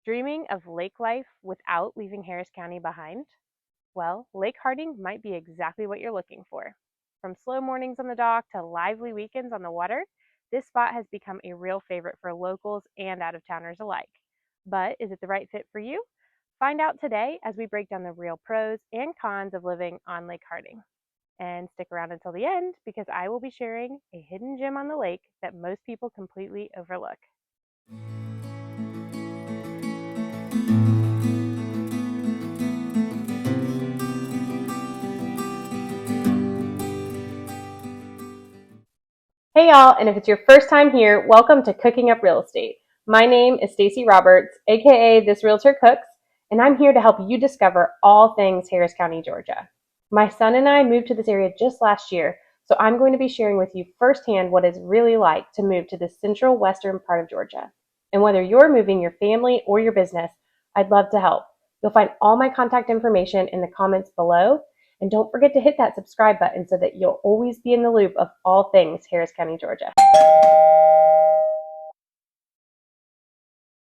Dreaming of lake life without leaving Harris County behind? Well, Lake Harding might be exactly what you're looking for. From slow mornings on the dock to lively weekends on the water, this spot has become a real favorite for locals and out-of-towners alike. But is it the right fit for you? Find out today as we break down the real pros and cons of living on Lake Harding. And stick around until the end because I will be sharing a hidden gem on the lake that most people completely overlook. Hey y'all, and if it's your first time here, welcome to Cooking Up Real Estate. My name is Stacy Roberts, aka This Realtor Cooks, and I'm here to help you discover all things Harris County, Georgia. My son and I moved to this area just last year, so I'm going to be sharing with you firsthand what it's really like to move to the central western part of Georgia. And whether you're moving your family or your business, I'd love to help. You'll find all my contact information in the comments below. And don't forget to hit that subscribe button so that you'll always be in the loop of all things Harris County, Georgia.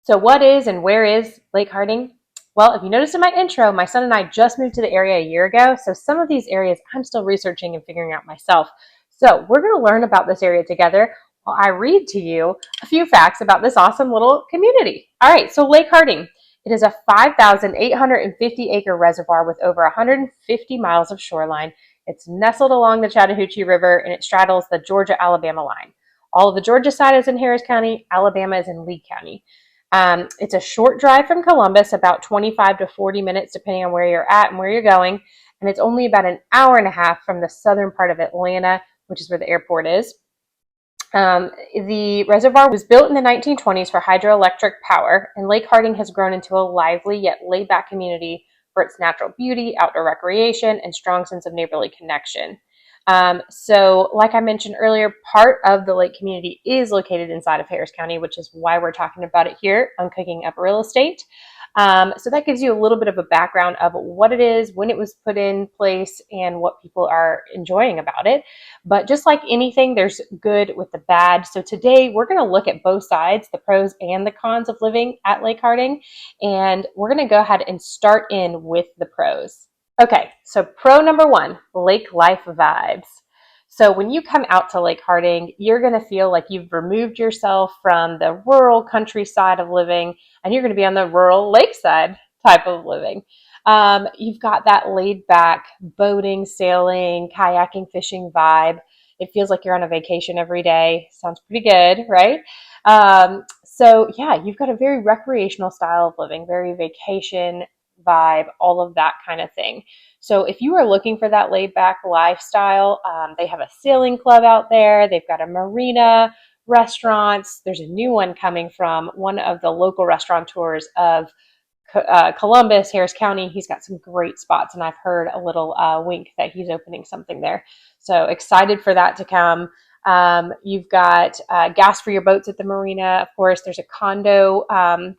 So what is and where is Lake Harding? Well, if you noticed in my intro, my son and I just moved to the area a year ago. So some of these areas I'm still researching and figuring out myself. So we're going to learn about this area together while I read to you a few facts about this awesome little community. All right, so Lake Harding. It is a 5,850 acre reservoir with over 150 miles of shoreline. It's nestled along the Chattahoochee River and it straddles the Georgia-Alabama line. All of the Georgia side is in Harris County, Alabama is in Lee County. It's a short drive from Columbus, about 25 to 40 minutes, depending on where you're at and where you're going. And it's only about an hour and a half from the southern part of Atlanta, which is where the airport is. The reservoir was built in the 1920s for hydroelectric power, and Lake Harding has grown into a lively yet laid-back community for its natural beauty, outdoor recreation, and strong sense of neighborly connection. So like I mentioned earlier, part of the lake community is located inside of Harris County, which is why we're talking about it here on Cooking Up Real Estate. So that gives you a little bit of a background of what it is, when it was put in place, and what people are enjoying about it. But just like anything, there's good with the bad. So today we're going to look at both sides, the pros and the cons of living at Lake Harding. And we're going to go ahead and start in with the pros. Okay, so pro number one, lake life vibes. So when you come out to Lake Harding, you're going to feel like you've removed yourself from the rural countryside of living, and you're going to be on the rural lakeside type of living. You've got that laid back boating, sailing, kayaking, fishing vibe. It feels like you're on a vacation every day. Sounds pretty good, right? So yeah, you've got a very recreational style of living, very vacation vibe, all of that kind of thing. So if you are looking for that laid back lifestyle, they have a sailing club out there. They've got a marina, restaurants. There's a new one coming from one of the local restaurateurs of Columbus, Harris County. He's got some great spots, and I've heard a little wink that he's opening something there. So excited for that to come. You've got gas for your boats at the marina. Of course, there's a condo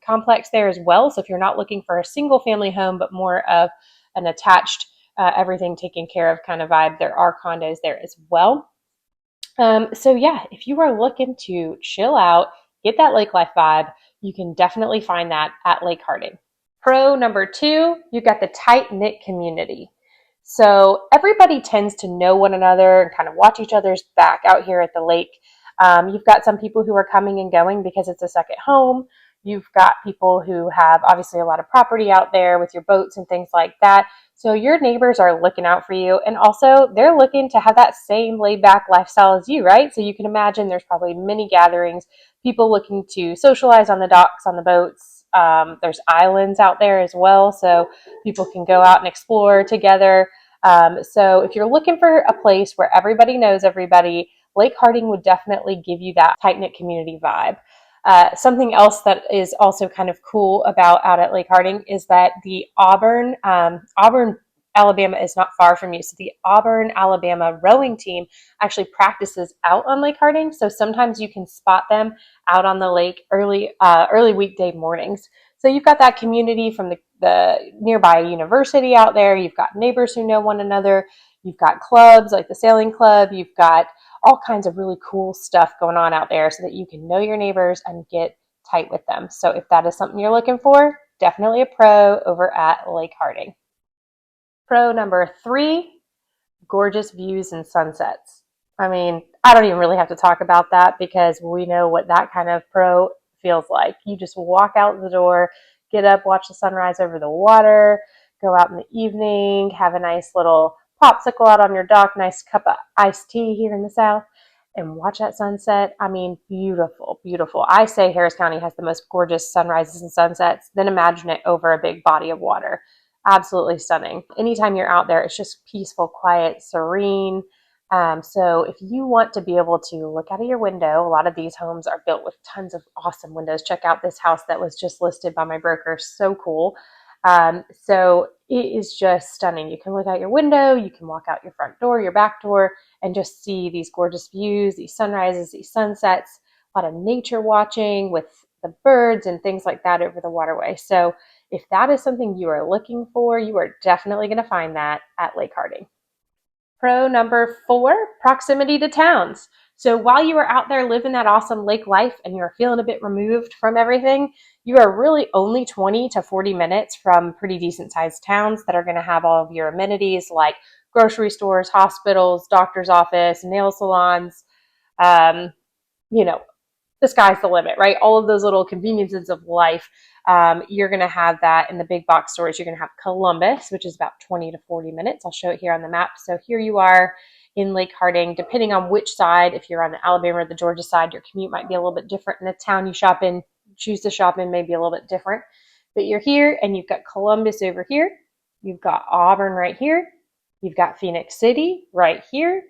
complex there as well. So if you're not looking for a single family home, but more of an attached, everything taken care of kind of vibe, there are condos there as well. So yeah, if you are looking to chill out, get that lake life vibe, you can definitely find that at Lake Harding. Pro number two, you've got the tight-knit community. So everybody tends to know one another and kind of watch each other's back out here at the lake. You've got some people who are coming and going because it's a second home. You've got people who have obviously a lot of property out there with your boats and things like that. So your neighbors are looking out for you, and also they're looking to have that same laid back lifestyle as you, right? So you can imagine there's probably many gatherings, people looking to socialize on the docks, on the boats. There's islands out there as well, so people can go out and explore together. So if you're looking for a place where everybody knows everybody, Lake Harding would definitely give you that tight-knit community vibe. Something else that is also kind of cool about out at Lake Harding is that the Auburn, Alabama is not far from you. So the Auburn, Alabama rowing team actually practices out on Lake Harding. So sometimes you can spot them out on the lake early weekday mornings. So you've got that community from the nearby university out there. You've got neighbors who know one another. You've got clubs like the sailing club. You've got all kinds of really cool stuff going on out there so that you can know your neighbors and get tight with them. So if that is something you're looking for, definitely a pro over at Lake Harding. Pro number 3, gorgeous views and sunsets. I mean, I don't even really have to talk about that because we know what that kind of pro feels like. You just walk out the door, get up, watch the sunrise over the water, go out in the evening, have a nice little popsicle out on your dock, nice cup of iced tea here in the South, and watch that sunset. I mean, beautiful, beautiful. I say Harris County has the most gorgeous sunrises and sunsets. Then imagine it over a big body of water. Absolutely stunning. Anytime you're out there, it's just peaceful, quiet, serene. So if you want to be able to look out of your window, a lot of these homes are built with tons of awesome windows. Check out this house that was just listed by my broker. So cool. So it is just stunning. You can look out your window, you can walk out your front door, your back door, and just see these gorgeous views, these sunrises, these sunsets, a lot of nature watching with the birds and things like that over the waterway. So if that is something you are looking for, you are definitely going to find that at Lake Harding. Pro number 4, proximity to towns. So while you are out there living that awesome lake life and you're feeling a bit removed from everything, you are really only 20 to 40 minutes from pretty decent sized towns that are going to have all of your amenities like grocery stores, hospitals, doctor's office, nail salons, um, you know, the sky's the limit, right? All of those little conveniences of life, you're going to have that in the big box stores. You're going to have Columbus, which is about 20 to 40 minutes. I'll show it here on the map. So here you are in Lake Harding. Depending on which side, if you're on the Alabama or the Georgia side, your commute might be a little bit different. And the town you shop in, choose to shop in, may be a little bit different. But you're here and you've got Columbus over here. You've got Auburn right here. You've got Phoenix City right here.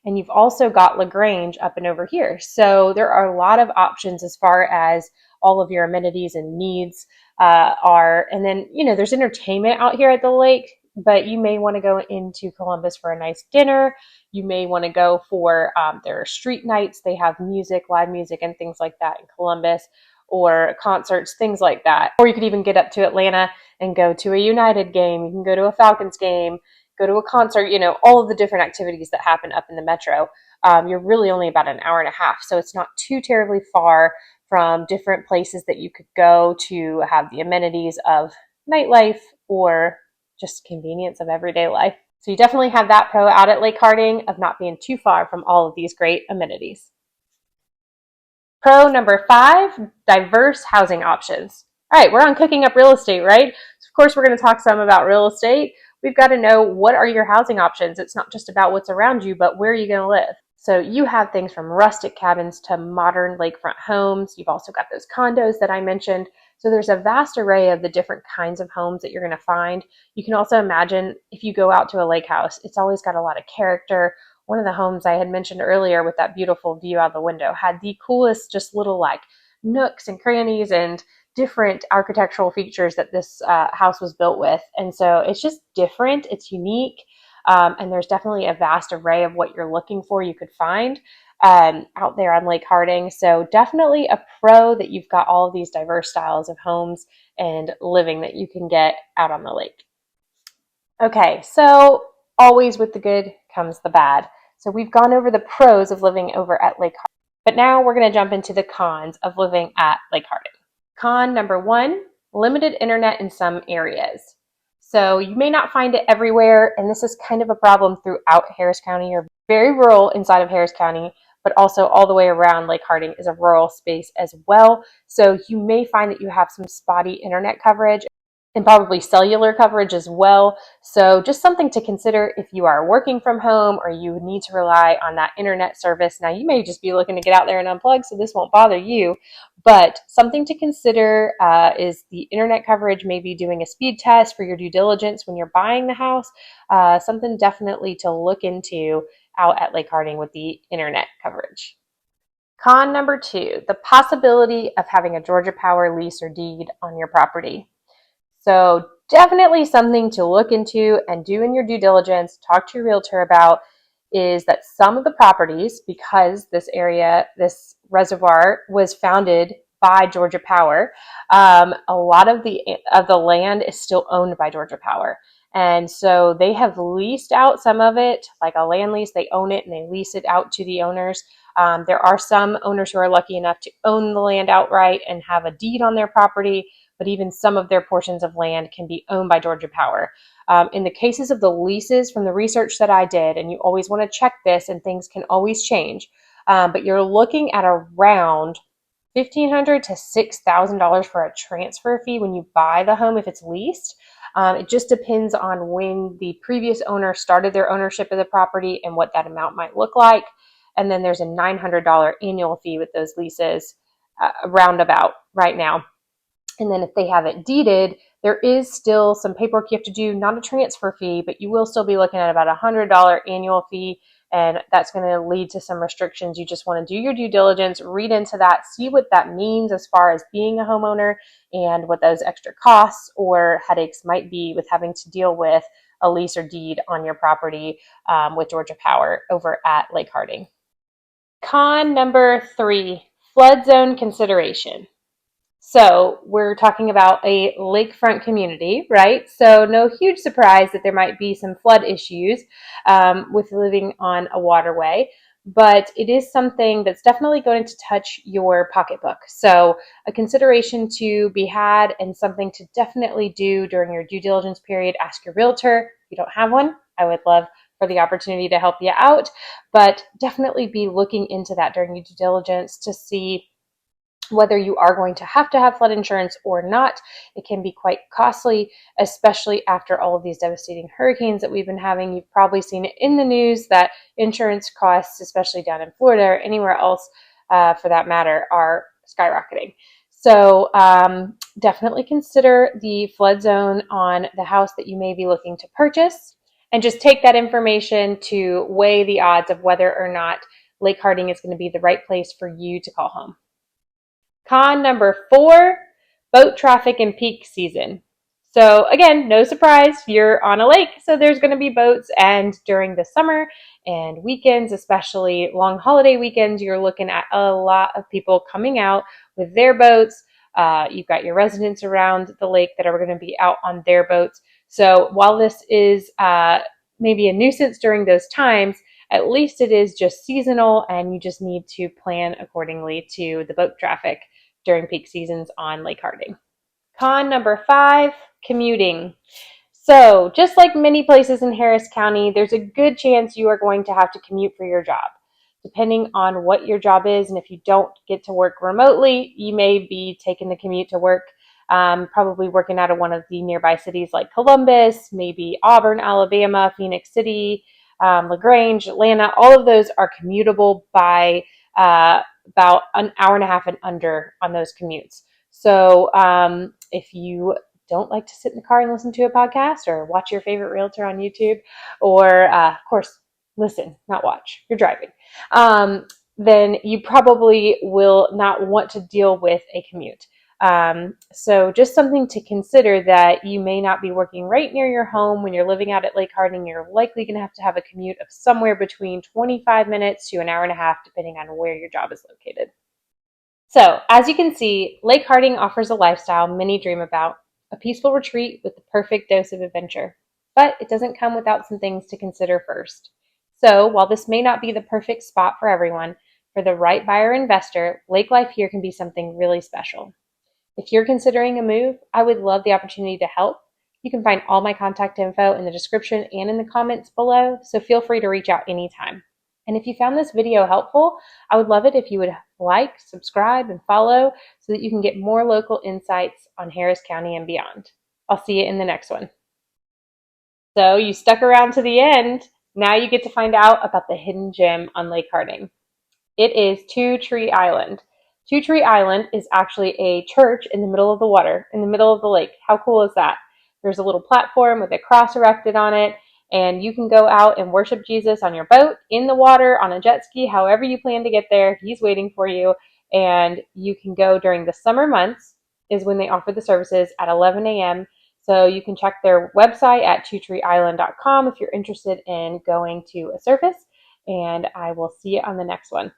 And you've also got LaGrange up and over here. So there are a lot of options as far as all of your amenities and needs are. And then, there's entertainment out here at the lake, but you may want to go into Columbus for a nice dinner. You may want to go for their street nights. They have music, live music, and things like that in Columbus, or concerts, things like that. Or you could even get up to Atlanta and go to a United game. You can go to a Falcons game, go to a concert, all of the different activities that happen up in the metro. You're really only about an hour and a half, so it's not too terribly far from different places that you could go to have the amenities of nightlife or just convenience of everyday life. So you definitely have that pro out at Lake Harding of not being too far from all of these great amenities. Pro number 5, diverse housing options. All right, we're on cooking up real estate, right? So of course, we're going to talk some about real estate. We've got to know, what are your housing options? It's not just about what's around you, but where are you going to live? So you have things from rustic cabins to modern lakefront homes. You've also got those condos that I mentioned. So there's a vast array of the different kinds of homes that you're going to find. You can also imagine if you go out to a lake house, it's always got a lot of character. One of the homes I had mentioned earlier with that beautiful view out the window had the coolest just little nooks and crannies and different architectural features that this house was built with. And so it's just different, it's unique, and there's definitely a vast array of what you're looking for you could find out there on Lake Harding. So definitely a pro that you've got all of these diverse styles of homes and living that you can get out on the lake. Okay, so always with the good comes the bad. So we've gone over the pros of living over at Lake Harding, but now we're going to jump into the cons of living at Lake Harding. Con number 1, limited internet in some areas. So you may not find it everywhere, and this is kind of a problem throughout Harris County. You're very rural inside of Harris County, but also all the way around Lake Harding is a rural space as well. So you may find that you have some spotty internet coverage and probably cellular coverage as well. So just something to consider if you are working from home or you need to rely on that internet service. Now, you may just be looking to get out there and unplug, so this won't bother you. But something to consider is the internet coverage, maybe doing a speed test for your due diligence when you're buying the house. Something definitely to look into out at Lake Harding with the internet coverage. Con number 2, the possibility of having a Georgia Power lease or deed on your property. So definitely something to look into and do in your due diligence, talk to your realtor about, is that some of the properties, because this reservoir was founded by Georgia Power, a lot of the land is still owned by Georgia Power. And so they have leased out some of it, like a land lease. They own it and they lease it out to the owners. There are some owners who are lucky enough to own the land outright and have a deed on their property, but even some of their portions of land can be owned by Georgia Power. In the cases of the leases, from the research that I did, and you always want to check this, and things can always change, but you're looking at around $1,500 to $6,000 for a transfer fee when you buy the home if it's leased. It just depends on when the previous owner started their ownership of the property and what that amount might look like. And then there's a $900 annual fee with those leases, roundabout right now. And then if they have it deeded, there is still some paperwork you have to do, not a transfer fee, but you will still be looking at about a $100 annual fee. And that's going to lead to some restrictions. You just want to do your due diligence, read into that, see what that means as far as being a homeowner and what those extra costs or headaches might be with having to deal with a lease or deed on your property with Georgia Power over at Lake Harding. Con number 3, flood zone consideration. So we're talking about a lakefront community, right? So no huge surprise that there might be some flood issues with living on a waterway, but it is something that's definitely going to touch your pocketbook. So a consideration to be had and something to definitely do during your due diligence period. Ask your realtor. If you don't have one, I would love for the opportunity to help you out, but definitely be looking into that during your due diligence to see whether you are going to have flood insurance or not. It can be quite costly, especially after all of these devastating hurricanes that we've been having. You've probably seen it in the news that insurance costs, especially down in Florida or anywhere else for that matter, are skyrocketing. So definitely consider the flood zone on the house that you may be looking to purchase, and just take that information to weigh the odds of whether or not Lake Harding is going to be the right place for you to call home. Con number 4, boat traffic in peak season. So again, no surprise, you're on a lake, so there's going to be boats. And during the summer and weekends, especially long holiday weekends, you're looking at a lot of people coming out with their boats. You've got your residents around the lake that are going to be out on their boats. So while this is maybe a nuisance during those times, at least it is just seasonal, and you just need to plan accordingly to the boat traffic during peak seasons on Lake Harding. Con number 5, commuting. So just like many places in Harris County, there's a good chance you are going to have to commute for your job. Depending on what your job is, and if you don't get to work remotely, you may be taking the commute to work, probably working out of one of the nearby cities like Columbus, maybe Auburn, Alabama, Phoenix City, LaGrange, Atlanta. All of those are commutable by about an hour and a half and under on those commutes. So if you don't like to sit in the car and listen to a podcast or watch your favorite realtor on YouTube, or of course, listen, not watch, you're driving, then you probably will not want to deal with a commute. So just something to consider, that you may not be working right near your home when you're living out at Lake Harding. You're likely going to have a commute of somewhere between 25 minutes to an hour and a half, depending on where your job is located. So as you can see, Lake Harding offers a lifestyle many dream about, a peaceful retreat with the perfect dose of adventure. But it doesn't come without some things to consider first. So while this may not be the perfect spot for everyone, for the right buyer investor, lake life here can be something really special. If you're considering a move, I would love the opportunity to help. You can find all my contact info in the description and in the comments below, so feel free to reach out anytime. And if you found this video helpful, I would love it if you would like, subscribe, and follow so that you can get more local insights on Harris County and beyond. I'll see you in the next one. So you stuck around to the end. Now you get to find out about the hidden gem on Lake Harding. It is Two Tree Island. Two Tree Island is actually a church in the middle of the water, in the middle of the lake. How cool is that? There's a little platform with a cross erected on it, and you can go out and worship Jesus on your boat, in the water, on a jet ski, however you plan to get there. He's waiting for you, and you can go during the summer months is when they offer the services at 11 a.m. So you can check their website at twotreeisland.com if you're interested in going to a service, and I will see you on the next one.